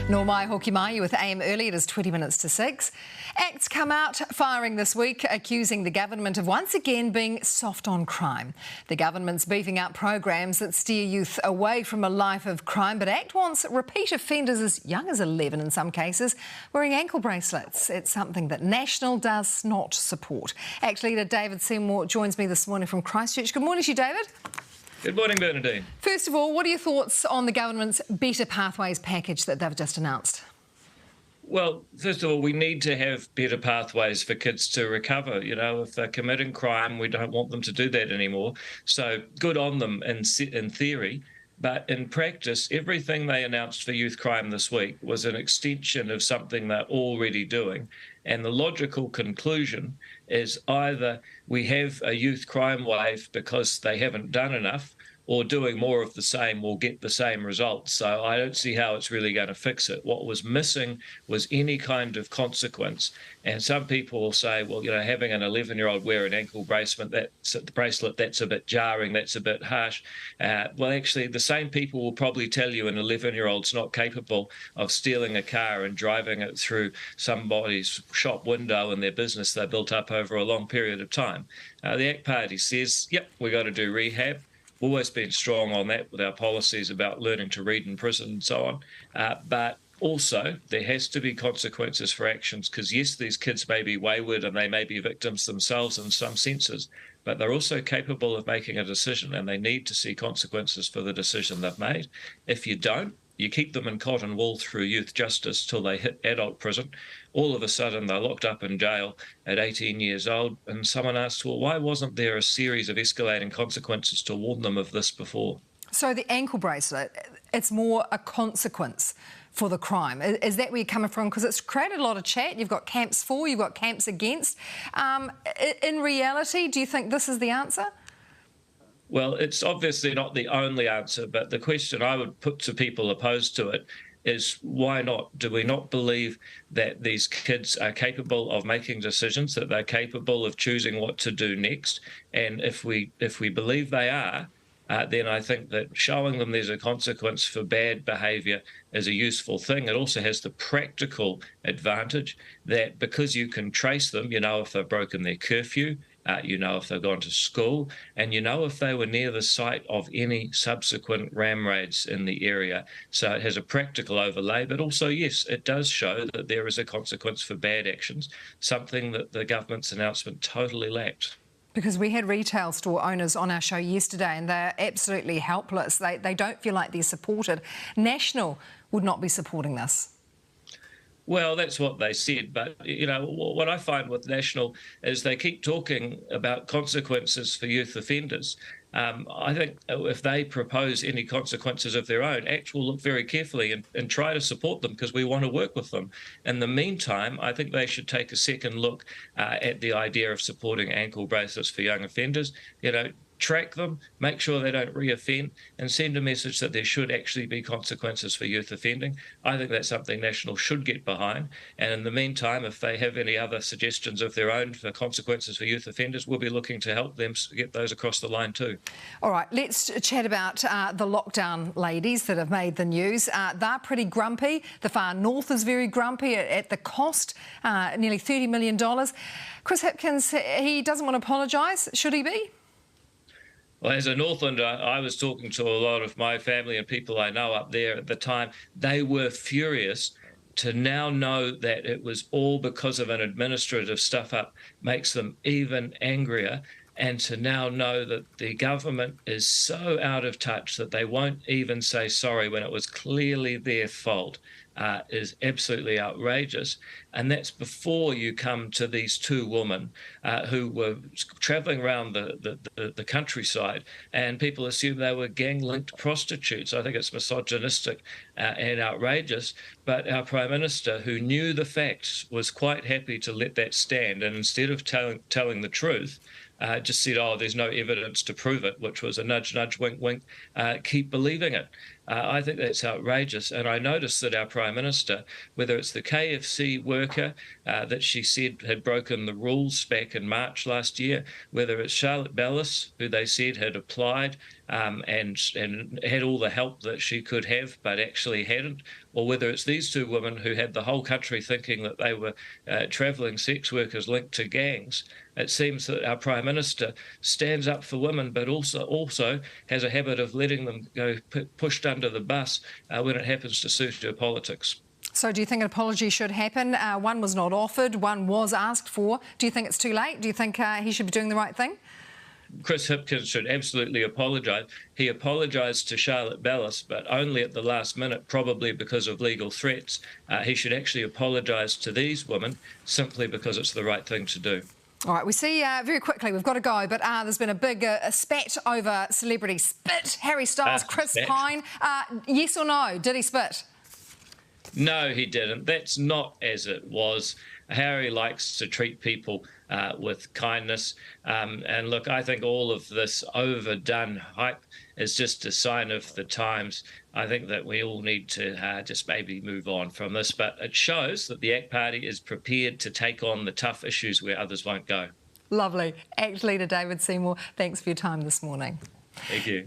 Nor mai hoki mai with AM early. It is 20 minutes to 6. Acts come out firing this week, accusing the government of once again being soft on crime. The government's beefing up programs that steer youth away from a life of crime, but ACT wants repeat offenders as young as 11 in some cases wearing ankle bracelets. It's something that National does not support. ACT leader David Seymour joins me this morning from Christchurch. Good morning to you, David. Good morning, Bernadine. First of all, what are your thoughts on the government's Better Pathways package that they've just announced? Well, first of all, we need to have better pathways for kids to recover. You know, if they're committing crime, we don't want them to do that anymore. So good on them in theory. But in practice, everything they announced for youth crime this week was an extension of something they're already doing. And the logical conclusion is either we have a youth crime wave because they haven't done enough, or doing more of the same will get the same results. So I don't see how it's really going to fix it. What was missing was any kind of consequence. And some people will say, well, you know, having an 11-year-old wear an ankle bracelet, that's a bit jarring, that's a bit harsh. Well, actually, the same people will probably tell you an 11-year-old's not capable of stealing a car and driving it through somebody's shop window in their business they built up over a long period of time. The ACT Party says, yep, we've got to do rehab. Always been strong on that with our policies about learning to read in prison and so on. But also, there has to be consequences for actions because, yes, these kids may be wayward and they may be victims themselves in some senses, but they're also capable of making a decision and they need to see consequences for the decision they've made. If you don't, you keep them in cotton wool through youth justice till they hit adult prison. All of a sudden, they're locked up in jail at 18 years old. And someone asks, well, why wasn't there a series of escalating consequences to warn them of this before? So the ankle bracelet, it's more a consequence for the crime. Is that where you're coming from? Because it's created a lot of chat. You've got camps for, you've got camps against. In reality, do you think this is the answer? Well, it's obviously not the only answer, but the question I would put to people opposed to it is why not? Do we not believe that these kids are capable of making decisions, that they're capable of choosing what to do next? And if we believe they are, then I think that showing them there's a consequence for bad behaviour is a useful thing. It also has the practical advantage that because you can trace them, you know if they've broken their curfew, you know if they've gone to school, and you know if they were near the site of any subsequent ram raids in the area. So it has a practical overlay, but also, yes, it does show that there is a consequence for bad actions, something that the government's announcement totally lacked. Because we had retail store owners on our show yesterday and they're absolutely helpless. They don't feel like they're supported. National would not be supporting this. Well, that's what they said. But, you know, what I find with National is they keep talking about consequences for youth offenders. I think if they propose any consequences of their own, ACT will look very carefully and try to support them because we want to work with them. In the meantime, I think they should take a second look at the idea of supporting ankle bracelets for young offenders. You know, track them, make sure they don't reoffend, and send a message that there should actually be consequences for youth offending. I think that's something National should get behind. And in the meantime, if they have any other suggestions of their own for consequences for youth offenders, we'll be looking to help them get those across the line too. All right, let's chat about the lockdown ladies that have made the news. They're pretty grumpy. The far north is very grumpy at the cost, nearly $30 million. Chris Hipkins, he doesn't want to apologise. Should he be? Well, as a Northlander, I was talking to a lot of my family and people I know up there at the time. They were furious. To now know that it was all because of an administrative stuff-up makes them even angrier. And to now know that the government is so out of touch that they won't even say sorry when it was clearly their fault is absolutely outrageous. And that's before you come to these two women who were travelling around the countryside, and people assume they were gang-linked prostitutes. I think it's misogynistic and outrageous. But our Prime Minister, who knew the facts, was quite happy to let that stand. And instead of telling the truth, just said, oh, there's no evidence to prove it, which was a nudge, nudge, wink, wink, keep believing it. I think that's outrageous. And I noticed that our Prime Minister, whether it's the KFC worker that she said had broken the rules back in March last year, whether it's Charlotte Bellis, who they said had applied and had all the help that she could have, but actually hadn't, or whether it's these two women who had the whole country thinking that they were travelling sex workers linked to gangs, it seems that our Prime Minister stands up for women, but also has a habit of letting them go pushed under the bus when it happens to suit her politics. So do you think an apology should happen? One was not offered, one was asked for. Do you think it's too late? Do you think he should be doing the right thing? Chris Hipkins should absolutely apologise. He apologised to Charlotte Bellis, but only at the last minute, probably because of legal threats. He should actually apologise to these women simply because it's the right thing to do. All right, we see very quickly, we've got to go, but there's been a big spat over celebrity spit. Harry Styles, Chris Pine. Yes or no? Did he spit? No, he didn't. That's not as it was. Harry likes to treat people with kindness. And look, I think all of this overdone hype is just a sign of the times. I think that we all need to just maybe move on from this. But it shows that the ACT Party is prepared to take on the tough issues where others won't go. Lovely. ACT leader David Seymour, thanks for your time this morning. Thank you.